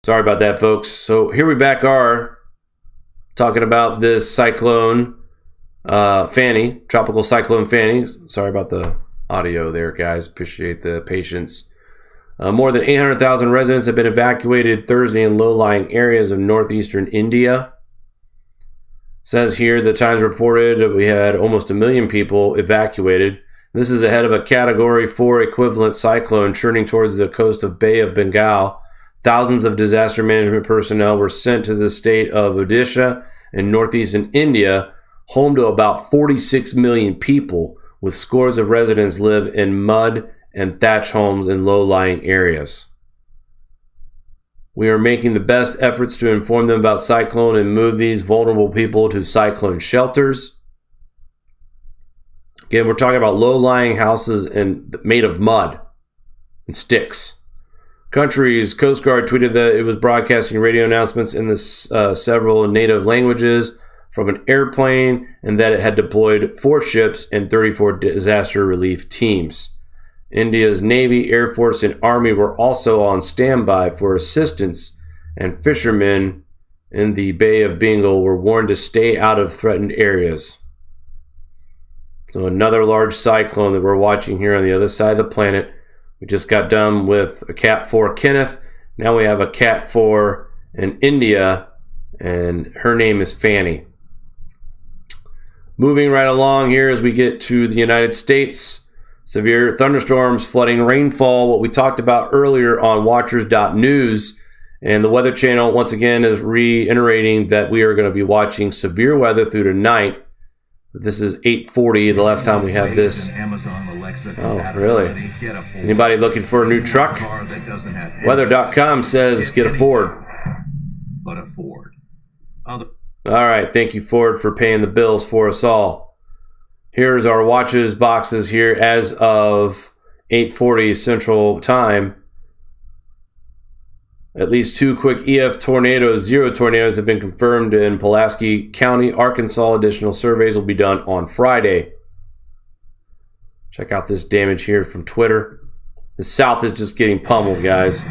Sorry about that, folks. So here we back are talking about this cyclone Fanny, tropical cyclone Fanny. Sorry about the audio there, guys. Appreciate the patience. More than 800,000 residents have been evacuated Thursday in low-lying areas of northeastern India. Says here, the Times reported that we had almost 1 million people evacuated. This is ahead of a Category 4 equivalent cyclone churning towards the coast of Bay of Bengal. Thousands of disaster management personnel were sent to the state of Odisha in northeastern India, home to about 46 million people, with scores of residents live in mud and thatch homes in low-lying areas. We are making the best efforts to inform them about cyclone and move these vulnerable people to cyclone shelters. Again, we're talking about low-lying houses and made of mud and sticks. Country's Coast Guard tweeted that it was broadcasting radio announcements in the several native languages from an airplane, and that it had deployed 4 ships and 34 disaster relief teams. India's Navy, Air Force, and Army were also on standby for assistance, and fishermen in the Bay of Bengal were warned to stay out of threatened areas. So another large cyclone that we're watching here on the other side of the planet. We just got done with a Cat 4 Kenneth. Now we have a Cat 4 in India, and her name is Fanny. Moving right along here as we get to the United States. Severe thunderstorms, flooding, rainfall, what we talked about earlier on Watchers.news. And the Weather Channel, once again, is reiterating that we are going to be watching severe weather through tonight. This is 8:40, the last time we had this. Oh, really? Anybody looking for a new truck? Weather.com says get a Ford. But a Ford. All right, thank you, Ford, for paying the bills for us all. Here's our watches boxes here as of 8:40 Central Time. At least 2 quick EF tornadoes, 0 tornadoes have been confirmed in Pulaski County, Arkansas. Additional surveys will be done on Friday. Check out this damage here from Twitter. The South is just getting pummeled, guys.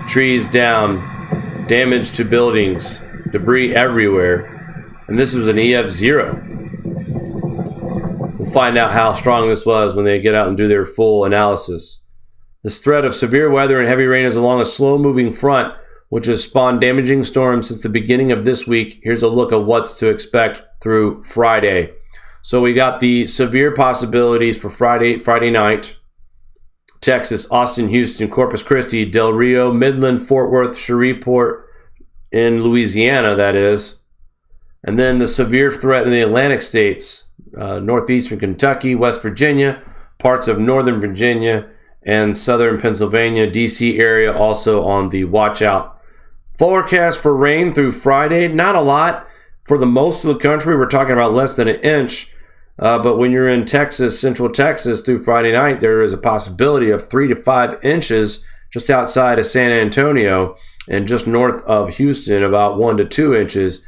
Trees down, damage to buildings, debris everywhere. And this was an EF0. We'll find out how strong this was when they get out and do their full analysis. This threat of severe weather and heavy rain is along a slow-moving front, which has spawned damaging storms since the beginning of this week. Here's a look at what's to expect through Friday. So we got the severe possibilities for Friday night. Texas, Austin, Houston, Corpus Christi, Del Rio, Midland, Fort Worth, Shreveport in Louisiana, that is. And then the severe threat in the Atlantic states, northeastern Kentucky, West Virginia, parts of northern Virginia, and southern Pennsylvania, D.C. area also on the watch out. Forecast for rain through Friday, not a lot. For the most of the country, we're talking about less than 1 inch. But when you're in Texas, central Texas, through Friday night, there is a possibility of 3 to 5 inches just outside of San Antonio and just north of Houston, about 1 to 2 inches.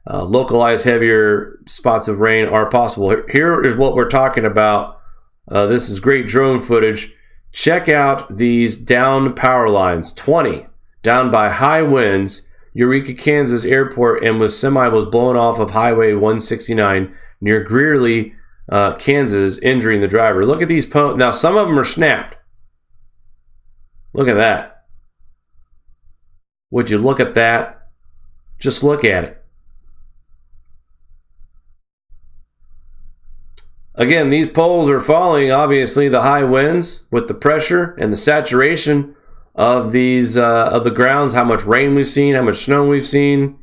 Localized heavier spots of rain are possible. Here is what we're talking about. This is great drone footage. Check out these down power lines. 20 down by high winds. Eureka, Kansas airport, and was blown off of Highway 169 near Greeley, Kansas, injuring the driver. Look at these posts. Now, some of them are snapped. Look at that. Would you look at that? Just look at it. Again, these poles are falling, obviously, the high winds with the pressure and the saturation of these of the grounds, how much rain we've seen, how much snow we've seen.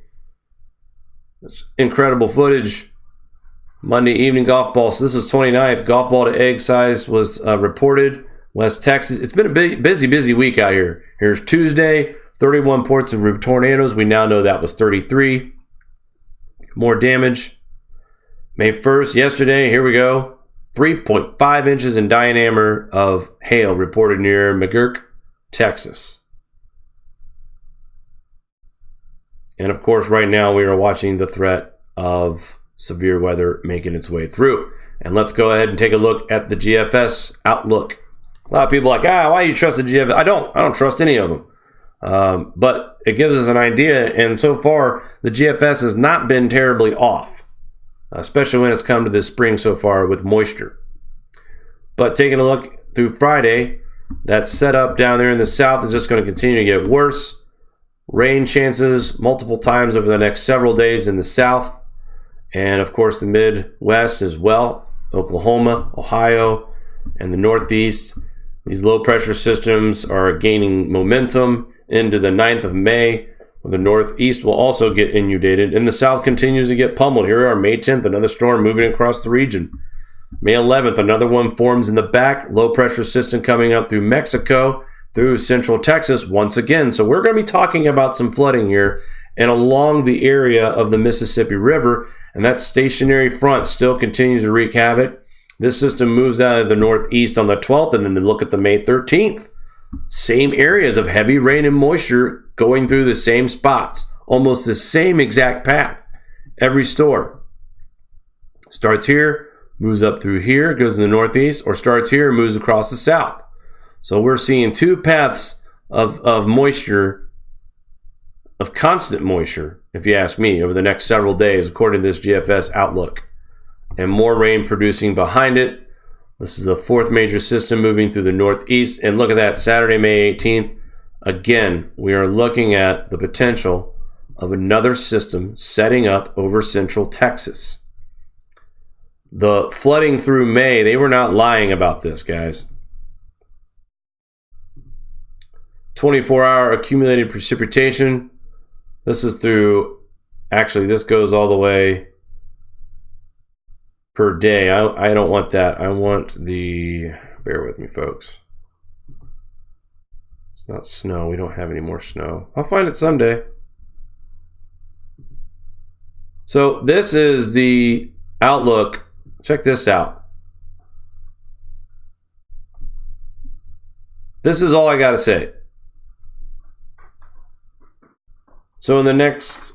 It's incredible footage. Monday evening golf ball. So this is 29th. Golf ball to egg size was reported. West Texas. It's been a busy week out here. Here's Tuesday, 31 reports of tornadoes. We now know that was 33. More damage. May 1st, yesterday, here we go. 3.5 inches in diameter of hail reported near McGurk, Texas. And of course, right now we are watching the threat of severe weather making its way through. And let's go ahead and take a look at the GFS outlook. A lot of people are like, why do you trust the GFS? I don't trust any of them. But it gives us an idea, and so far, the GFS has not been terribly off, especially when it's come to this spring so far with moisture. But taking a look through Friday, that setup down there in the south is just going to continue to get worse. Rain chances multiple times over the next several days in the south, and of course the Midwest as well, Oklahoma, Ohio, and the Northeast. These low pressure systems are gaining momentum into the 9th of May, where the Northeast will also get inundated, and the South continues to get pummeled. Here we are, May 10th, another storm moving across the region. May 11th, another one forms in the back, low pressure system coming up through Mexico, through central Texas once again. So we're going to be talking about some flooding here and along the area of the Mississippi River, and that stationary front still continues to wreak havoc. This system moves out of the northeast on the 12th, and then look at the May 13th. Same areas of heavy rain and moisture going through the same spots, almost the same exact path. Every storm starts here, moves up through here, goes in the northeast, or starts here and moves across the south. So we're seeing two paths of moisture, of constant moisture, if you ask me, over the next several days, according to this GFS outlook. And more rain producing behind it. This is the fourth major system moving through the northeast. And look at that, Saturday, May 18th. Again, we are looking at the potential of another system setting up over central Texas. The flooding through May, they were not lying about this, guys. 24-hour accumulated precipitation. This is through, actually, this goes all the way per day. I don't want that. I want the, bear with me, folks. It's not snow. We don't have any more snow. I'll find it someday. So this is the outlook. Check this out. This is all I got to say. So in the next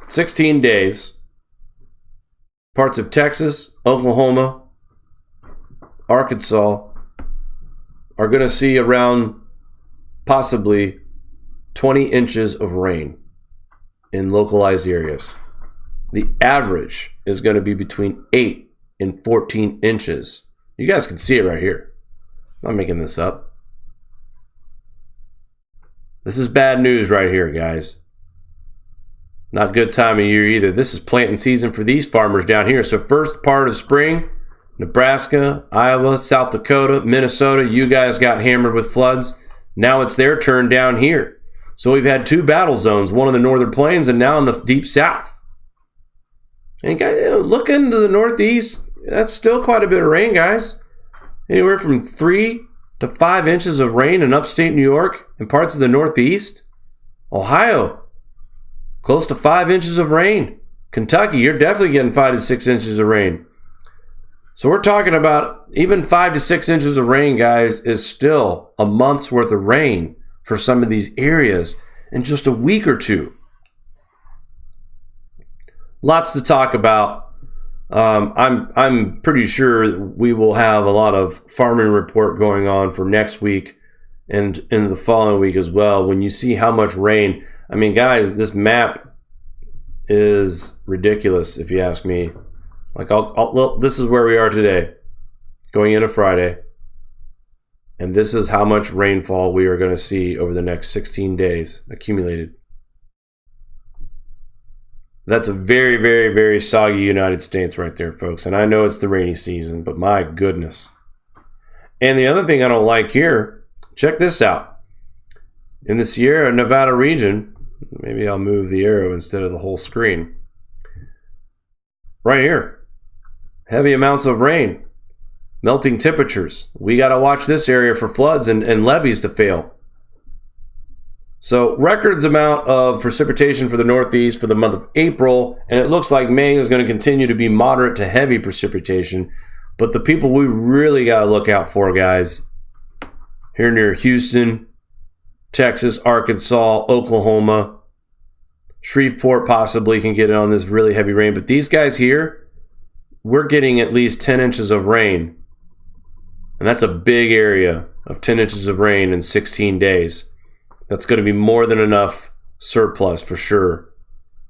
16 days, parts of Texas, Oklahoma, Arkansas are going to see around possibly 20 inches of rain in localized areas. The average is going to be between 8 and 14 inches. You guys can see it right here. I'm not making this up. This is bad news right here, guys. Not a good time of year either. This is planting season for these farmers down here. So first part of spring, Nebraska, Iowa, South Dakota, Minnesota, you guys got hammered with floods. Now it's their turn down here. So we've had two battle zones, one in the northern plains and now in the deep south. And guys, look into the northeast. That's still quite a bit of rain, guys. Anywhere from 3 to 5 inches of rain in upstate New York and parts of the northeast. Ohio, close to 5 inches of rain. Kentucky, you're definitely getting 5 to 6 inches of rain. So we're talking about even 5 to 6 inches of rain, guys, is still a month's worth of rain for some of these areas in just a week or two. Lots to talk about. I'm pretty sure we will have a lot of farming report going on for next week and in the following week as well. When you see how much rain, I mean, guys, this map is ridiculous if you ask me. Like, this is where we are today, going into Friday, and this is how much rainfall we are going to see over the next 16 days accumulated. That's a very, very, very soggy United States right there, folks. And I know it's the rainy season, but my goodness. And the other thing I don't like here, check this out. In the Sierra Nevada region, maybe I'll move the arrow instead of the whole screen. Right here, heavy amounts of rain, melting temperatures. We got to watch this area for floods and levees to fail. So records amount of precipitation for the Northeast for the month of April, and it looks like May is going to continue to be moderate to heavy precipitation. But the people we really got to look out for, guys, here near Houston, Texas, Arkansas, Oklahoma, Shreveport possibly can get in on this really heavy rain. But these guys here, we're getting at least 10 inches of rain. And that's a big area of 10 inches of rain in 16 days. that's going to be more than enough surplus for sure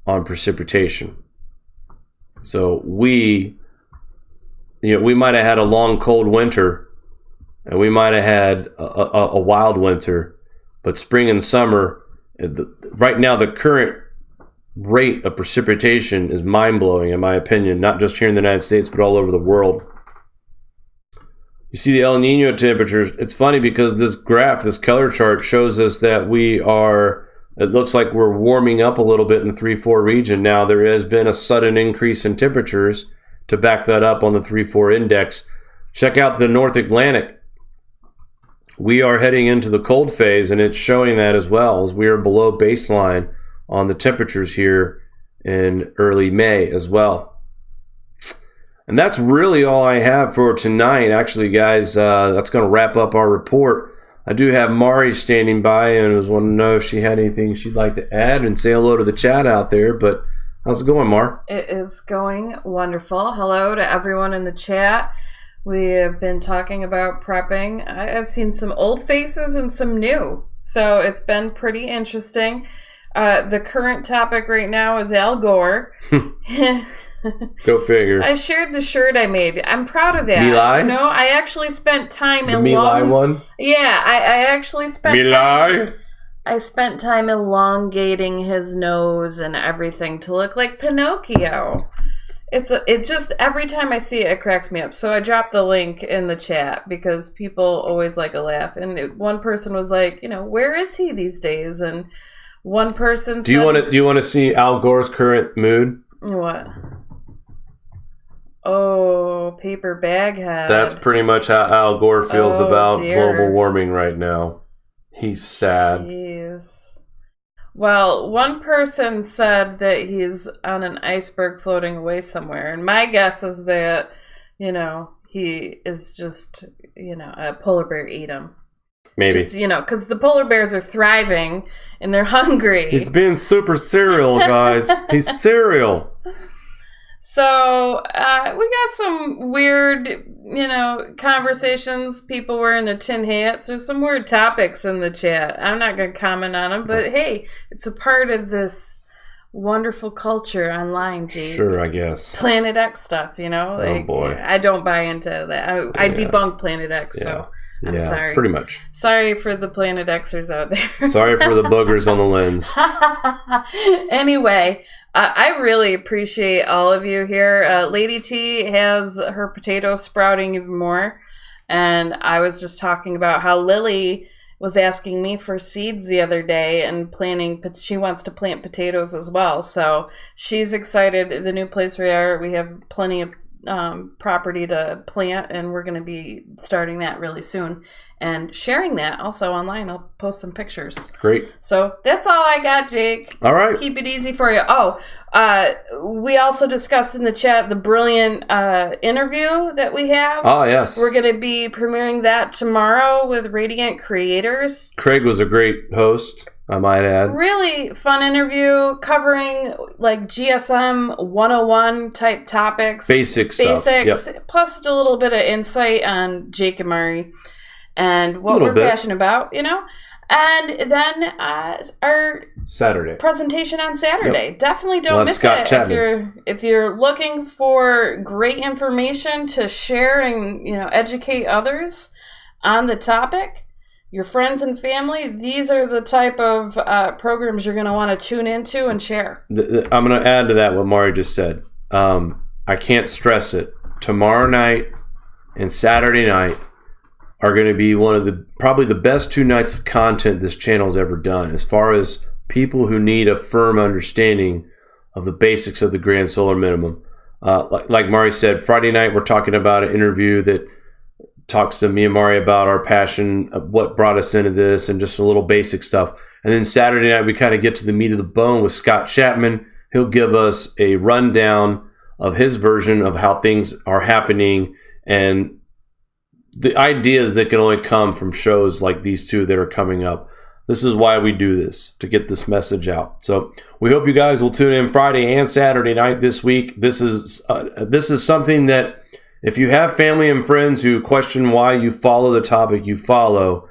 on precipitation. So we might have had a long, cold winter, and we might have had a wild winter, but spring and summer, right now, the current rate of precipitation is mind-blowing, in my opinion, not just here in the United States, but all over the world. You see the El Nino temperatures. It's funny because this graph, this color chart, shows us that it looks like we're warming up a little bit in the 3-4 region. Now, there has been a sudden increase in temperatures to back that up on the 3-4 index. Check out the North Atlantic. We are heading into the cold phase, and it's showing that as well, as we are below baseline on the temperatures here in early May as well. And that's really all I have for tonight. Actually, guys, that's going to wrap up our report. I do have Mari standing by and was wanting to know if she had anything she'd like to add and say hello to the chat out there. But how's it going, Mar? It is going wonderful. Hello to everyone in the chat. We have been talking about prepping. I've seen some old faces and some new. So it's been pretty interesting. The current topic right now is Al Gore. Go figure. I shared the shirt I made. I'm proud of that. Me-lie? No, I actually spent time the Me-lie one? Yeah, I actually spent Me-lie? I spent time elongating his nose and everything to look like Pinocchio. It just, every time I see it, it cracks me up. So I dropped the link in the chat because people always like a laugh. And one person was like, where is he these days? And one person Do you want to see Al Gore's current mood? What? Oh, paper bag head. That's pretty much how Al Gore feels about dear. global warming right now. He's sad. Jeez. Well, one person said that he's on an iceberg floating away somewhere. And my guess is that, he is just, a polar bear ate him. Maybe. Just, because the polar bears are thriving and they're hungry. He's being super cereal, guys. He's cereal. So we got some weird, conversations. People wearing their tin hats. There's some weird topics in the chat. I'm not going to comment on them, but hey, it's a part of this wonderful culture online, Jake. Sure, I guess. Planet X stuff, Oh, boy. I don't buy into that. I debunk Planet X, so I'm sorry. Pretty much. Sorry for the Planet Xers out there. Sorry for the boogers on the lens. Anyway, I really appreciate all of you here. Lady T has her potatoes sprouting even more. And I was just talking about how Lily was asking me for seeds the other day and she wants to plant potatoes as well. So she's excited. The new place we have plenty of property to plant, and we're going to be starting that really soon and sharing that also online. I'll post some pictures. Great. So that's all I got, Jake. All right. Keep it easy for you. We also discussed in the chat the brilliant interview that we have. Oh, yes. We're going to be premiering that tomorrow with Radiant Creators. Craig was a great host, I might add. Really fun interview covering like GSM 101 type topics. Basics. Yep. Plus a little bit of insight on Jake and Murray and what we're passionate about, And then our Saturday presentation on Saturday. Yep. Definitely don't miss Scott it. Chapman. If you're looking for great information to share and educate others on the topic, your friends and family, these are the type of programs you're going to want to tune into and share. I'm going to add to that what Mari just said. I can't stress it. Tomorrow night and Saturday night are going to be one of probably the best 2 nights of content this channel's ever done, as far as people who need a firm understanding of the basics of the grand solar minimum. Like Mari said, Friday night we're talking about an interview that talks to me and Mari about our passion of what brought us into this and just a little basic stuff. And then Saturday night we kind of get to the meat of the bone with Scott Chapman. He'll give us a rundown of his version of how things are happening and the ideas that can only come from shows like these two that are coming up. This is why we do this, to get this message out. So we hope you guys will tune in Friday and Saturday night this week. This is something that if you have family and friends who question why you follow the topic you follow,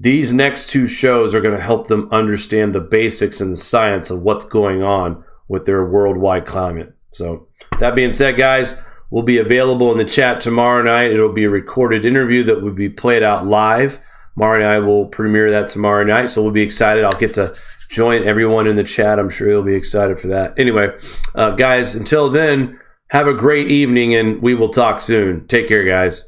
these next two shows are going to help them understand the basics and the science of what's going on with their worldwide climate. So that being said, guys, we'll be available in the chat tomorrow night. It'll be a recorded interview that will be played out live. Mari and I will premiere that tomorrow night, so we'll be excited. I'll get to join everyone in the chat. I'm sure you'll be excited for that. Anyway, guys, until then, have a great evening, and we will talk soon. Take care, guys.